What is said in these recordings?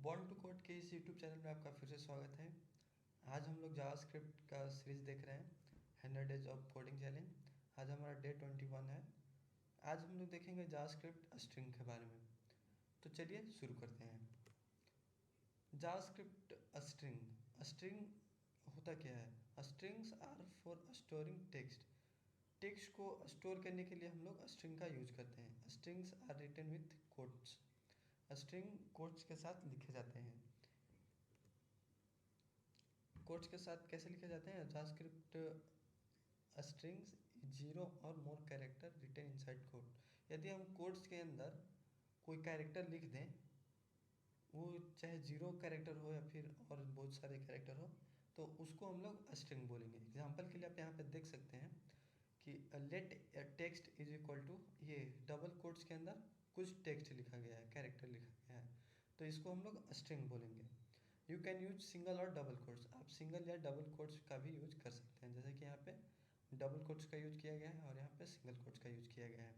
Born to code के इस YouTube channel में आपका फिर से स्वागत है। आज हम लोग जावास्क्रिप्ट का सीरीज देख रहे हैं, 100 डेज ऑफ कोडिंग चैलेंज। आज हमारा डे 21 है। आज हम लोग देखेंगे जावास्क्रिप्ट स्ट्रिंग के बारे में। तो चलिए शुरू करते हैं। जावास्क्रिप्ट स्ट्रिंग स्ट्रिंग होता क्या है? Strings are for storing text. Text को स्टोर करने के लिए हम लोग स्ट्रिंग का यूज करते हैं। Strings are written with quotes. String quotes के साथ लिखे जाते हैं। कोट्स के साथ कैसे लिखे जाते हैं? जावास्क्रिप्ट स्ट्रिंग्स 0 और more character written inside code. यदि हम कोट्स के अंदर कोई कैरेक्टर लिख दें, वो चाहे 0 कैरेक्टर हो या फिर और बहुत सारे कैरेक्टर हो, तो उसको हम लोग स्ट्रिंग बोलेंगे। एग्जाम्पल के लिए आप यहाँ पे देख सकते हैं कि let text is equal to, ये डबल कोट्स के अंदर कुछ टेक्स्ट लिखा गया है, कैरेक्टर लिखा गया है, तो इसको हम लोग स्ट्रिंग बोलेंगे। यू कैन यूज सिंगल और डबल कोट्स। आप सिंगल या डबल कोट्स का भी यूज कर सकते हैं, जैसे कि यहाँ पे डबल कोट्स का यूज किया गया है और यहाँ पे सिंगल कोट्स का यूज किया गया है।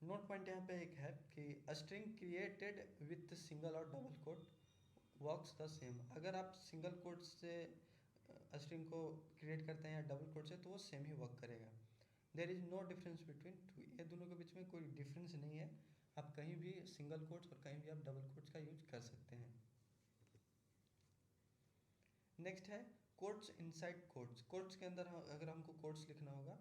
नोट पॉइंट यहाँ पे एक है कि स्ट्रिंग क्रिएटेड विथ सिंगल और double quote works the same. अगर आप सिंगल कोट से स्ट्रिंग को क्रिएट करते हैं या डबल कोट से, तो वो सेम ही वर्क करेगा। There is no difference between two. ये दोनों के बीच में कोई डिफरेंस नहीं है। आप कहीं भी सिंगल कोट्स और कहीं भी आप डबल कोट्स का यूज कर सकते हैं। नेक्स्ट है कोट्स इनसाइड कोट्स। कोट्स के अंदर अगर हमको कोट्स लिखना होगा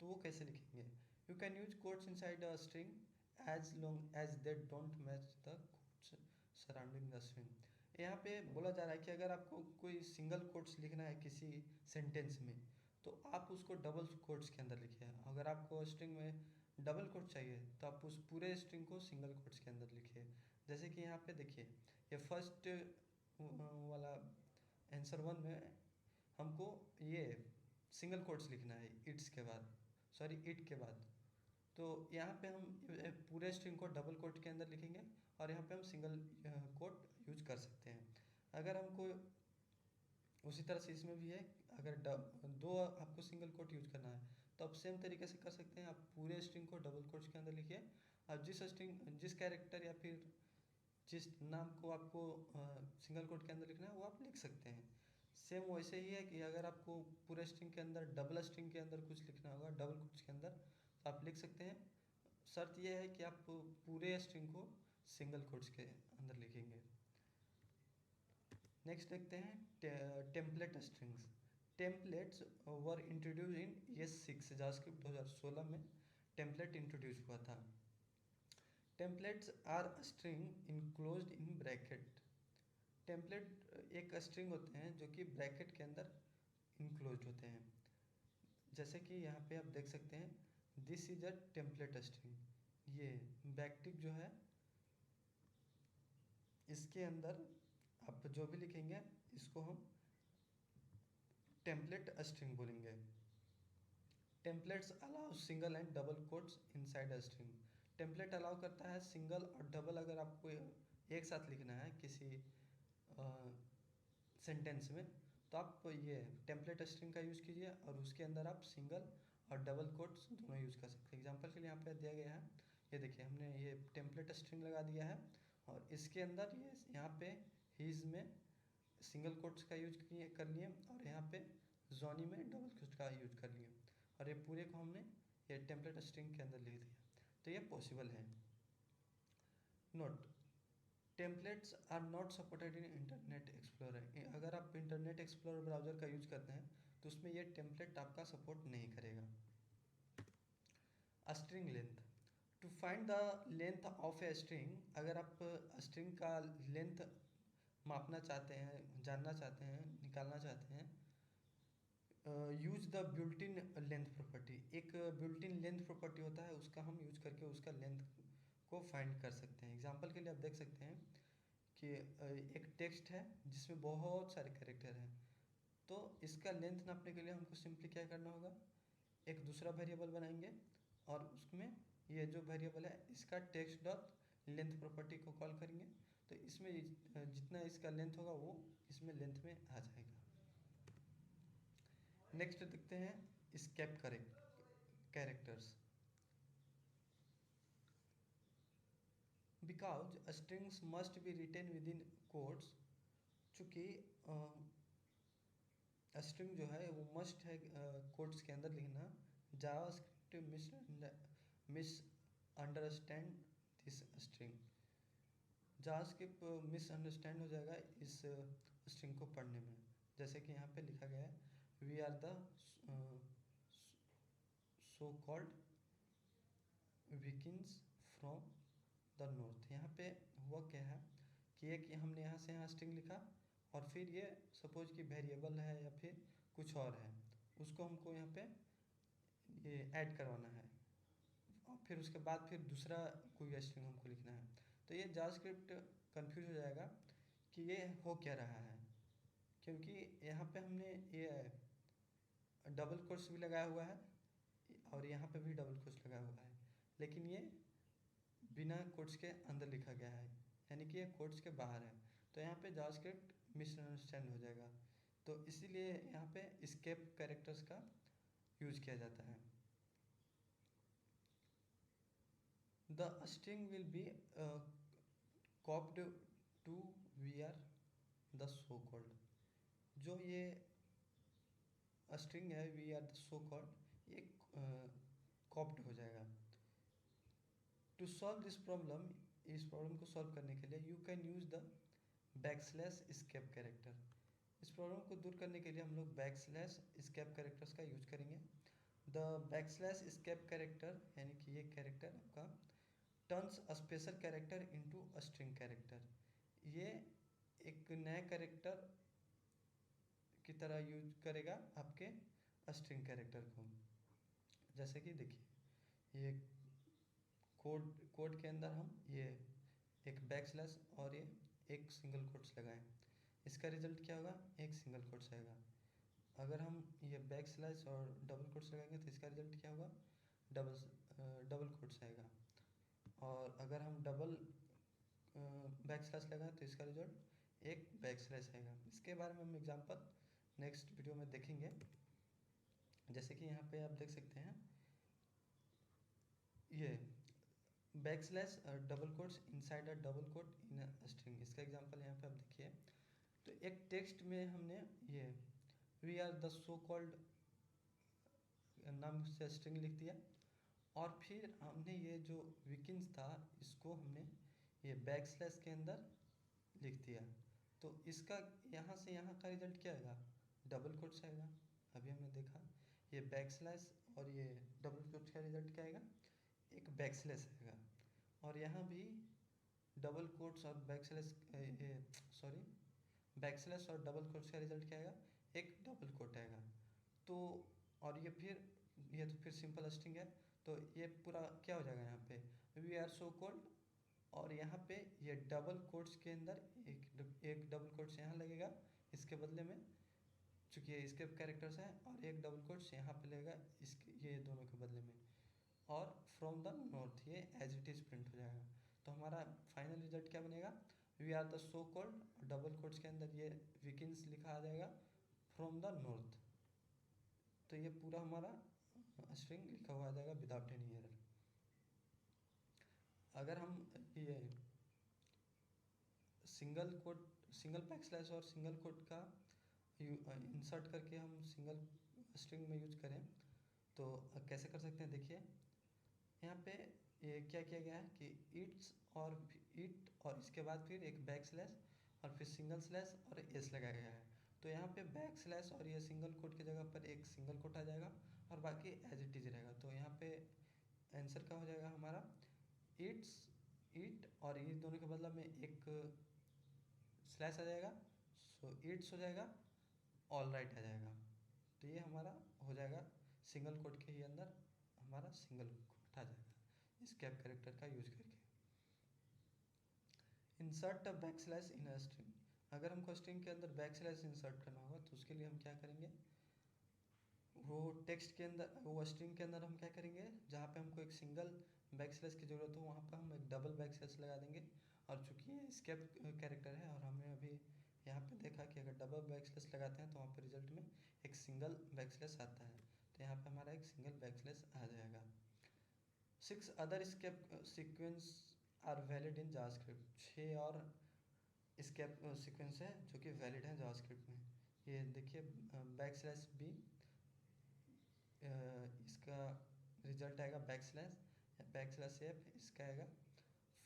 तो वो कैसे लिखेंगे? You can use quotes inside a string as long as they don't match the quotes surrounding the string. यहाँ पे बोला जा रहा है कि अगर आपको कोई सिंगल कोट्स लिखना है किसी सेंटेंस में, तो आप उसको डबल कोट्स के अंदर लिखिए। अगर आपको स्ट्रिंग में डबल कोट चाहिए तो आप उस पूरे स्ट्रिंग को सिंगल कोट्स के अंदर लिखिए। जैसे कि यहाँ पे देखिए, ये फर्स्ट वाला आंसर 1 में हमको ये सिंगल कोट्स लिखना है इट्स के बाद, सॉरी इट के बाद। तो यहाँ पे हम पूरे स्ट्रिंग को डबल कोट के अंदर लिखेंगे और यहाँ पे हम सिंगल कोट यूज कर सकते हैं। अगर हमको उसी तरह से इसमें भी है, अगर दो आपको सिंगल कोट यूज करना है तो आप सेम तरीके से कर सकते हैं। आप पूरे स्ट्रिंग को डबल कोट्स के अंदर लिखिए और जिस कैरेक्टर या फिर जिस नाम को आपको सिंगल कोट के अंदर लिखना है वो आप लिख सकते हैं। सेम वैसे ही है कि अगर आपको पूरे स्ट्रिंग के अंदर डबल स्ट्रिंग के अंदर कुछ लिखना होगा डबल कोट्स के अंदर, तो आप लिख सकते हैं। शर्त यह है कि आप पूरे स्ट्रिंग को सिंगल कोट्स के अंदर लिखेंगे। नेक्स्ट देखते हैं template strings. Templates were introduced in ES6 JavaScript 2016 में टेम्पलेट इंट्रोड्यूस हुआ था। Templates are string enclosed in bracket. Template एक स्ट्रिंग होते हैं जो कि ब्रैकेट के अंदर इनक्लोज्ड होते हैं। जैसे कि यहाँ पे आप देख सकते हैं, this is a template string. ये बैकटिक जो है, इसके अंदर आप जो भी लिखेंगे इसको हम टेम्पलेट स्ट्रिंग बोलेंगे। Templates allow single and double quotes inside a string. Template allow करता है सिंगल और डबल, अगर आपको एक साथ लिखना है किसी सेंटेंस में, तो आप ये टेम्पलेट स्ट्रिंग का यूज़ कीजिए और उसके अंदर आप सिंगल और डबल कोट्स दोनों यूज़ कर सकते हैं। एग्जांपल के लिए यहाँ पे दिया गया है, ये देखिए हमने ये टेम्पलेट स्ट्रिंग लगा दिया है और इसके अंदर ये यहाँ पे हीज में सिंगल कोट्स का यूज कर लिए और यहाँ पे जॉनी में डबल कोट्स का यूज कर लिए और ये पूरे को हमने ये टेम्पलेट स्ट्रिंग के अंदर लिख दिया। तो ये पॉसिबल है। Note, templates are not supported in Internet Explorer. अगर आप इंटरनेट एक्सप्लोरर ब्राउज़र का यूज करते हैं तो उसमें ये टेम्पलेट आपका सपोर्ट नहीं करेगा। String length, to find the length of a string. अगर आप स्ट्रिंग का लेंथ मापना चाहते हैं, जानना चाहते हैं, निकालना चाहते हैं, use the built-in length property. एक बिल्ट-इन लेंथ प्रॉपर्टी होता है, उसका हम यूज करके उसका लेंथ को फाइंड कर सकते हैं। एग्जांपल के लिए आप देख सकते हैं कि एक टेक्स्ट है जिसमें बहुत सारे कैरेक्टर हैं, तो इसका लेंथ नापने के लिए हमको सिंपली क्या करना होगा, एक दूसरा वेरिएबल बनाएंगे और उसमें ये जो वेरिएबल है इसका टेक्स्ट डॉट लेंथ प्रॉपर्टी को कॉल करेंगे, तो इसमें जितना इसका लेंथ होगा वो इसमें लेंथ में आ जाएगा। नेक्स्ट देखते हैं escape characters. Because strings must be written within quotes, चूँकि स्ट्रिंग जो है वो मस्ट है कोड्स के अंदर लिखना। JavaScript misunderstand this string, JavaScript misunderstand हो जाएगा इस स्ट्रिंग को पढ़ने में। जैसे कि यहाँ पे लिखा गया है we are the so called Vikings from the north. यहाँ पे हुआ क्या है कि एक हमने यहाँ से यहाँ स्ट्रिंग लिखा और फिर ये सपोज कि वेरिएबल है या फिर कुछ और है, उसको हमको यहाँ पे ये ऐड करवाना है और फिर उसके बाद फिर दूसरा कोई स्ट्रिंग हमको लिखना है। तो ये जावास्क्रिप्ट कंफ्यूज हो जाएगा कि ये हो क्या रहा है, क्योंकि यहाँ पे हमने ये डबल कोट्स भी लगाया हुआ है और यहाँ पे भी डबल कोट्स लगाया हुआ है, लेकिन ये बिना कोट्स के अंदर लिखा गया है, यानी कि ये कोट्स के बाहर है। तो यहाँ पे जावास्क्रिप्ट मिसअंडरस्टैंड हो जाएगा। तो इसीलिए यहाँ पे एस्केप कैरेक्टर्स का यूज किया जाता है। The string will be chopped to we are the so called, जो ये स्ट्रिंग है we are the so called ये कॉप्ड हो जाएगा। टू सॉल्व दिस प्रॉब्लम, इस प्रॉब्लम को सॉल्व करने के लिए you can use the backslash escape character. इस प्रॉब्लम को दूर करने के लिए हम लोग बैकस्लैश एस्केप कैरेक्टर्स का यूज करेंगे। द बैकस्लैश एस्केप कैरेक्टर यानी कि ये कैरेक्टर आपका turns a special character into a string character, ये एक नया कैरेक्टर की तरह यूज करेगा आपके स्ट्रिंग कैरेक्टर को। जैसे कि देखिए ये कोड के अंदर हम ये एक बैकस्लैश और ये एक सिंगल कोट्स लगाएं, इसका रिजल्ट क्या होगा, एक सिंगल कोट्स आएगा। अगर हम ये बैकस्लैश और डबल कोट्स लगाएंगे तो इसका रिजल्ट क्या होगा, डबल कोट्स आएगा। और अगर हम डबल बैकस्लैश लगाएं तो इसका रिजल्ट एक बैकस्लैश आएगा। इसके बारे में हम एग्जांपल नेक्स्ट वीडियो में देखेंगे। जैसे कि यहाँ पे आप देख सकते हैं ये backslash double quotes inside a double quote in a string, इसका एग्जांपल यहाँ पे आप देखिए। तो एक टेक्स्ट में हमने ये we are the so called नाम से स्ट्रिंग लिख दिया और फिर हमने ये जो विकिंग्स था इसको हमने ये बैकस्लैश के अंदर लिख दिया। तो इसका यहाँ से यहाँ का रिजल्ट क्या आएगा, डबल कोट्स आएगा। अभी हमने देखा ये बैकस्लैश और ये डबल कोट्स का रिजल्ट क्या आएगा, एक बैकस्लैश आएगा। और यहाँ भी डबल कोट्स और बैकस्लैश सॉरी बैकस्लैश और डबल कोट्स का रिजल्ट क्या आएगा, एक डबल कोट आएगा। तो और ये तो फिर सिंपल स्ट्रिंग है, तो ये पूरा क्या हो जाएगा यहाँ पे वी आर सो कॉल्ड और यहाँ पे ये डबल कोट्स के अंदर एक डबल कोट्स यहाँ लगेगा इसके बदले में, चूँकि ये इसके कैरेक्टर्स हैं, और एक डबल कोट्स यहाँ पे लगेगा इसके ये दोनों के बदले में, और फ्रॉम द नॉर्थ ये एज इट इज़ प्रिंट हो जाएगा। तो हमारा फाइनल रिजल्ट क्या बनेगा, we are the so called double quotes के अंदर ये विकिंग्स लिखा आ जाएगा फ्रॉम द नॉर्थ। तो ये पूरा हमारा स्ट्रिंग लिखा हुआ आ जाएगा विदाउट एनी एरर। अगर हम ये सिंगल बैकस्लैश और सिंगल कोट का इंसर्ट करके हम सिंगल स्ट्रिंग में यूज करें तो कैसे कर सकते हैं, देखिए यहाँ पे ये क्या किया गया है कि इट और इसके बाद फिर एक बैक स्लैश और फिर सिंगल स्लैश और एस लगाया गया है। तो यहाँ पे बैक स्लैश और ये सिंगल कोट की जगह पर एक सिंगल कोट आ जाएगा और बाकी एज इट इज रहेगा। तो यहाँ पे आंसर क्या हो जाएगा हमारा, इट और ये दोनों के बदला में एक स्लैश आ जाएगा, सो इट्स हो जाएगा, ऑल राइट आ जाएगा। तो ये हमारा हो जाएगा सिंगल कोट के ही अंदर हमारा सिंगल कोट आ जाएगा एस्केप कैरेक्टर का यूज करके। Insert a back slash in a string, अगर हमको स्ट्रिंग के अंदर बैक स्लैश इंसर्ट करना होगा तो उसके लिए हम क्या करेंगे, वो टेक्स्ट के अंदर वो स्ट्रिंग के अंदर हम क्या करेंगे, जहाँ पे हमको एक सिंगल बैक स्लैश की ज़रूरत हो वहाँ पर हम एक डबल बैक स्लैश लगा देंगे। और चूँकि ये एस्केप कैरेक्टर है और हमने अभी यहाँ पे देखा कि अगर डबल बैक स्लैश लगाते हैं तो वहाँ पर रिजल्ट में एक सिंगल बैक स्लैश आता है, तो यहाँ पे हमारा एक सिंगल बैक स्लैश आ जाएगा। 6 other escape sequence are valid in JavaScript. 6 और स्केप सीक्वेंस है जो कि वैलिड है जावास्क्रिप्ट में। ये देखिए \b इसका रिजल्ट आएगा \f, इसका आएगा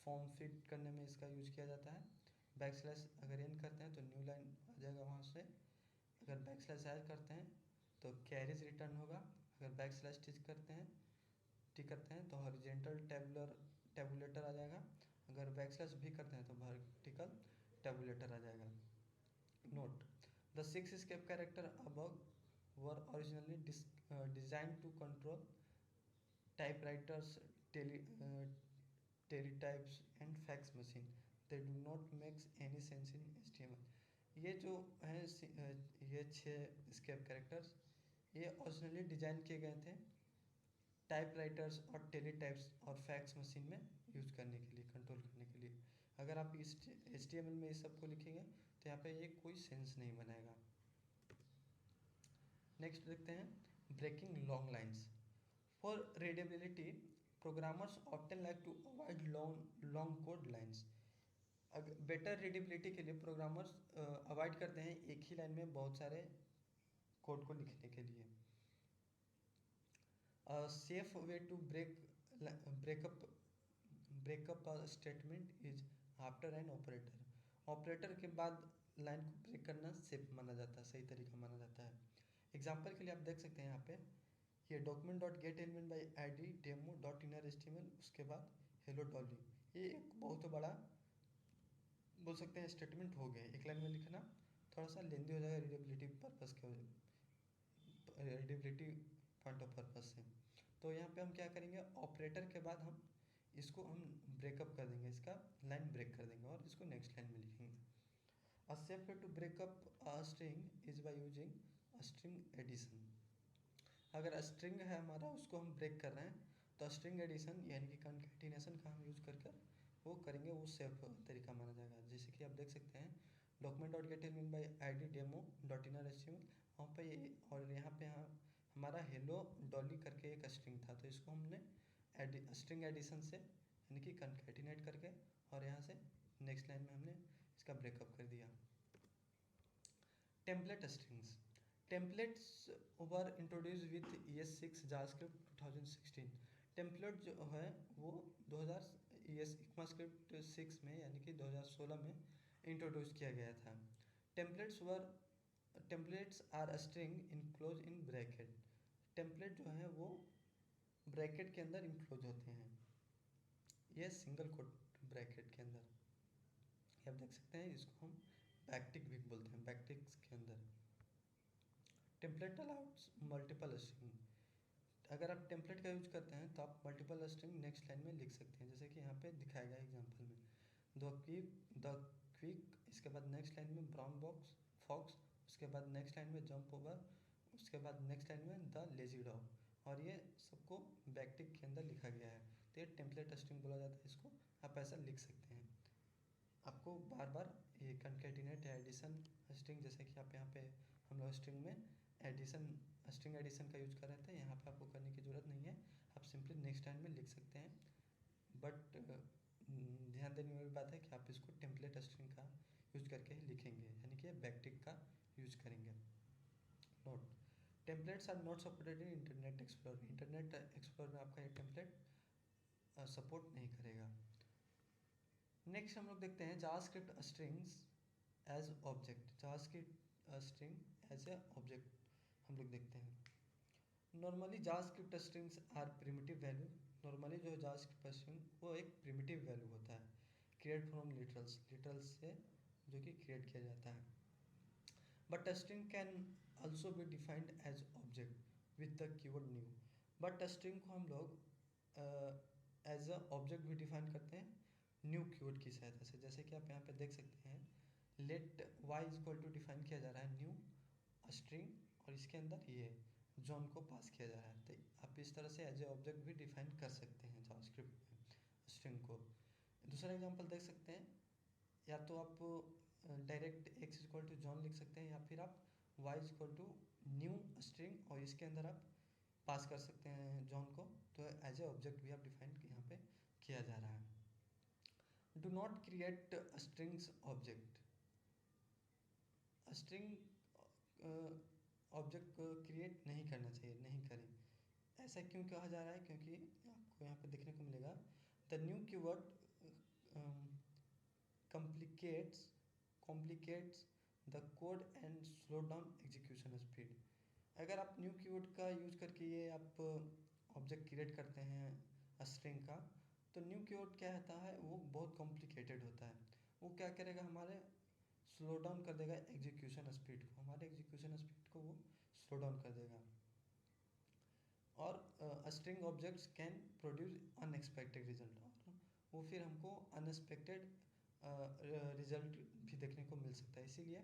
फॉर्म फिट करने में इसका यूज किया जाता है। अगर एन करते हैं तो न्यू लाइन आ जाएगा वहाँ से। अगर \r करते हैं तो कैरीज रिटर्न होगा। अगर टी करते हैं तो हॉरिजेंटल टेबुलेटर आ जाएगा। अगर \v करते हैं तो वर्टिकल टेबुलेटर आ जाएगा। Note the 6 escape character above were originally designed to control typewriters, teletypes and fax machine. They do not make any sense in HTML. ये जो है ये 6 escape characters ये ओरिजिनली डिजाइन किए गए थे टाइपराइटर्स और टेलीटाइप्स और फैक्स मशीन में यूज करने के लिए, कंट्रोल करने के लिए। अगर आप इस HTML में इस सब को लिखेंगे तो यहाँ पे ये कोई सेंस नहीं बनाएगा। नेक्स्ट देखते हैं breaking long lines. For readability programmers often like to avoid long code lines. Better readability के लिए प्रोग्रामर्स अवॉइड करते हैं एक ही लाइन में बहुत सारे कोड को लिखने के लिए। Safe way to break up statement is after an operator के बाद लाइन को ब्रेक करना सेफ माना जाता है, सही तरीका माना जाता है। एग्जाम्पल के लिए आप देख सकते हैं यहाँ पे ये document dot gate element by I D demo dot inner HTML, उसके बाद हेलो डॉली। ये एक बहुत बड़ा बोल सकते हैं स्टेटमेंट हो गया। एक लाइन में लिखना थोड़ा सा लेंदी हो जाएगा रीडेबिलिटी पर्पस के रीडेबिलिटी पॉइंट ऑफ पर्पस से। तो यहाँ पे हम क्या करेंगे, ऑपरेटर के बाद हम इसको हम ब्रेकअप कर देंगे, इसका लाइन ब्रेक कर देंगे और इसको नेक्स्ट लाइन में लिखेंगे। A safe way to break up a string is by using a string addition. अगर स्ट्रिंग है हमारा उसको हम ब्रेक कर रहे हैं तो स्ट्रिंग एडिशन यानी कि कंकैटिनेशन का हम यूज कर वो करेंगे, वो सेफ तरीका माना जाएगा। जैसे कि आप देख सकते हैं document dot gate element by I D demo dot inner HTML वहाँ पे और यहाँ पे हमारा हेलो डॉली करके एक स्ट्रिंग था, तो इसको हमने स्ट्रिंग एडिशन से यानी कि कंकैटिनेट करके और यहाँ से नेक्स्ट लाइन में हमने इसका ब्रेकअप कर दिया। Template strings. Templates were introduce with ES6 JavaScript 2016। Template जो है वो 2000 ECMAScript 6 में यानी कि 2016 में इंट्रोड्यूस किया गया था। Templates are string enclose in bracket. Template जो है वो ब्रैकेट के अंदर इंक्लोज होते हैं, ये सिंगल कोट ब्रैकेट के अंदर। ये आप देख सकते हैं, इसको हम बैकटिक भी बोलते हैं, बैकटिक्स के अंदर। Template allows multiple string. अगर आप टेम्पलेट का यूज करते हैं तो आप मल्टीपल स्ट्रिंग नेक्स्ट लाइन में लिख सकते हैं, जैसे कि यहाँ पे दिखाया गया एग्जांपल में द क्विक, इसके बाद नेक्स्ट लाइन में ब्राउन फॉक्स, उसके बाद नेक्स्ट लाइन में जंप ओवर, उसके बाद नेक्स्ट लाइन में द लेजी डॉग, और ये सबको बैकटिक के अंदर लिखा गया है। तो ये टेम्पलेट स्ट्रिंग बोला जाता है, इसको आप ऐसा लिख सकते हैं। आपको बार बार ये कंकैटिनेट या एडिशन स्ट्रिंग, जैसे कि आप यहाँ पे हम लोग स्ट्रिंग में स्ट्रिंग एडिशन का यूज कर रहे थे, यहाँ पे आपको करने की ज़रूरत नहीं है, आप सिंपली नेक्स्ट लाइन में लिख सकते हैं। बट ध्यान देने वाली बात है कि आप इसको टेम्पलेट स्ट्रिंग का यूज करके ही लिखेंगे, यानी कि बैकटिक का यूज करेंगे। Note templates are not supported in Internet Explorer. Internet Explorer में आपका ये टेम्पलेट सपोर्ट नहीं करेगा। नेक्स्ट हम लोग देखते हैं JavaScript strings as object. JavaScript string as a object हम लोग देखते हैं। Normally JavaScript strings are primitive value. Normally जो जावास्क्रिप्ट स्ट्रिंग वो एक प्रिमिटिव वैल्यू होता है, क्रिएट फ्रॉम लिटरल्स से जो कि क्रिएट किया जाता है। But string can also be defined as object with the keyword new. But string को हम लोग एज अ ऑब्जेक्ट भी डिफाइन करते हैं न्यू कीवर्ड की सहायता से। जैसे कि आप यहाँ पे देख सकते हैं let y equal to define किया जा रहा है न्यू स्ट्रिंग, और इसके अंदर ये जॉन को पास किया जा रहा है। तो आप इस तरह से एज ए ऑब्जेक्ट भी डिफाइन कर सकते हैं जावास्क्रिप्ट में स्ट्रिंग को। दूसरा एग्जांपल देख सकते हैं, या तो आप direct x equal to John लिख सकते हैं, या फिर आप y equal to new string और इसके अंदर आप पास कर सकते हैं जॉन को। तो एज ए ऑब्जेक्ट भी आप डिफाइन यहाँ पे किया जा रहा है। Do not create strings object. String object को क्रिएट नहीं करना चाहिए, नहीं करें। ऐसा क्यों कहा जा रहा है? क्योंकि आपको यहाँ पे देखने को मिलेगा the new keyword complicates complicates the code and slow down execution speed। अगर आप न्यू कीवर्ड का यूज करके ये आप ऑब्जेक्ट क्रिएट करते हैं स्ट्रिंग का, तो न्यू कीवर्ड क्या होता है, वो बहुत कॉम्प्लिकेटेड होता है। वो क्या करेगा, हमारे स्लो डाउन कर देगा एग्जीक्यूशन स्पीड को, हमारे एग्जीक्यूशन स्पीड को वो स्लो डाउन कर देगा। और string objects can produce unexpected result, और वो फिर हमको अनएक्सपेक्टेड रिजल्ट भी देखने को मिल सकता है। इसीलिए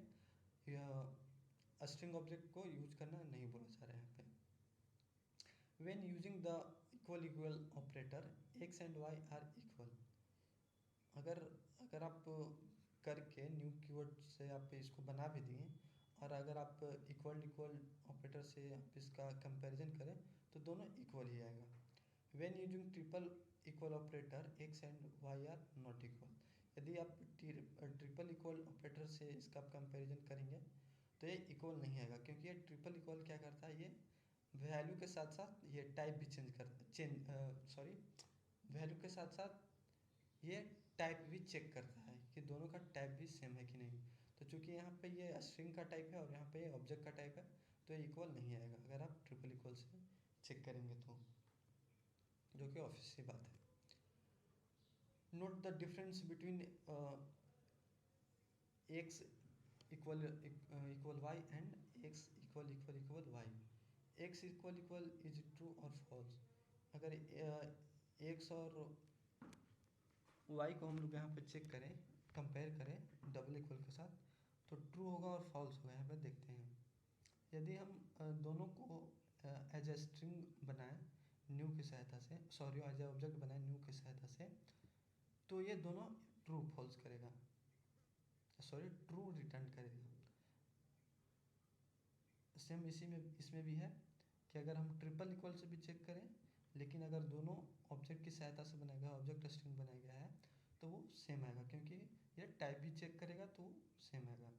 स्ट्रिंग ऑब्जेक्ट को यूज करना नहीं बोला जा रहा है यहाँ पे। When using the equal equal operator x and y are equal, अगर अगर आप करके न्यू कीवर्ड से आप इसको बना भी दिए, और अगर आप इक्वल इक्वल ऑपरेटर से आप इसका कंपैरिजन करें तो दोनों इक्वल ही आएगा। When using triple equal operator x and y are not equal, यदि आप ट्रिपल इक्वल ऑपरेटर से इसका कंपैरिजन करेंगे तो ये इक्वल नहीं आएगा, क्योंकि ये ट्रिपल इक्वल क्या करता है, ये वैल्यू के साथ साथ ये टाइप भी वैल्यू के साथ साथ ये टाइप भी चेक करता है कि दोनों का टाइप भी सेम है कि नहीं। तो चूंकि यहाँ पे ये स्ट्रिंग का टाइप है और यहाँ पे ये ऑब्जेक्ट का टाइप है, तो ये इक्वल नहीं आएगा अगर आप ट्रिपल इक्वल से चेक करेंगे तो, जो कि ऑब्वियस सी बात है। Note the difference between x equal equal y and x equal equal equal y. X equal equal is true और फॉल्स। अगर एक्स और वाई को हम लोग यहाँ पे चेक करें, कंपेयर करें डबल इक्वल के साथ, तो ट्रू होगा और फॉल्स होगा। यहाँ पे देखते हैं, यदि हम दोनों को एज ए स्ट्रिंग बनाएं न्यू की सहायता से, सॉरी एज ए ऑब्जेक्ट बनाएं न्यू की सहायता से, तो ये दोनों ट्रू फॉल्स करेगा, सॉरी ट्रू रिटर्न करेगा। सेम इसी में इसमें भी है कि अगर हम ट्रिपल इक्वल से भी चेक करें, लेकिन अगर दोनों ऑब्जेक्ट की सहायता से बनाया गया ऑब्जेक्ट स्ट्रिंग बनाया गया है तो वो सेम आएगा, क्योंकि ये टाइप भी चेक करेगा तो सेम आएगा।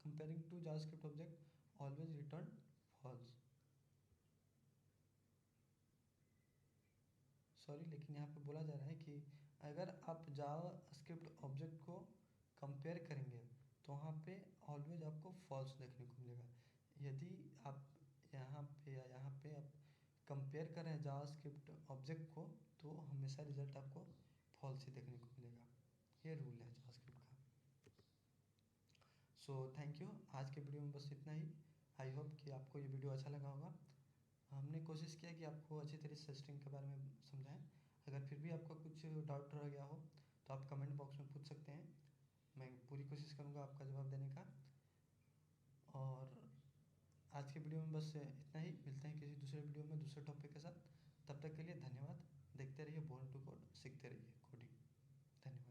Comparing two JavaScript object always return false. Sorry, लेकिन यहाँ पे बोला जा रहा है कि अगर आप जावास्क्रिप्ट ऑब्जेक्ट को कंपेयर करेंगे तो वहाँ पे ऑलवेज आपको फॉल्स देखने को मिलेगा। यदि आप यहाँ पे या यहाँ पे आप कंपेयर कर रहे हैं जावास्क्रिप्ट ऑब्जेक्ट को, तो हमेशा रिजल्ट आपको फॉल्स ही देखने को मिलेगा। ये रूल है जावास्क्रिप्ट का। सो थैंक यू, आज के वीडियो में बस इतना ही। आई होप कि आपको ये वीडियो अच्छा लगा होगा। हमने कोशिश किया कि आपको अच्छी तरह से स्ट्रिंग के बारे में समझाएं। अगर फिर भी आपका कुछ डाउट रह गया हो तो आप कमेंट बॉक्स में पूछ सकते हैं, मैं पूरी कोशिश करूँगा आपका जवाब देने का। और आज के वीडियो में बस इतना ही, मिलते हैं किसी दूसरे वीडियो में दूसरे टॉपिक के साथ। तब तक के लिए धन्यवाद। देखते रहिए बोर्न टू कोड, सीखते रहिए कोडिंग। धन्यवाद।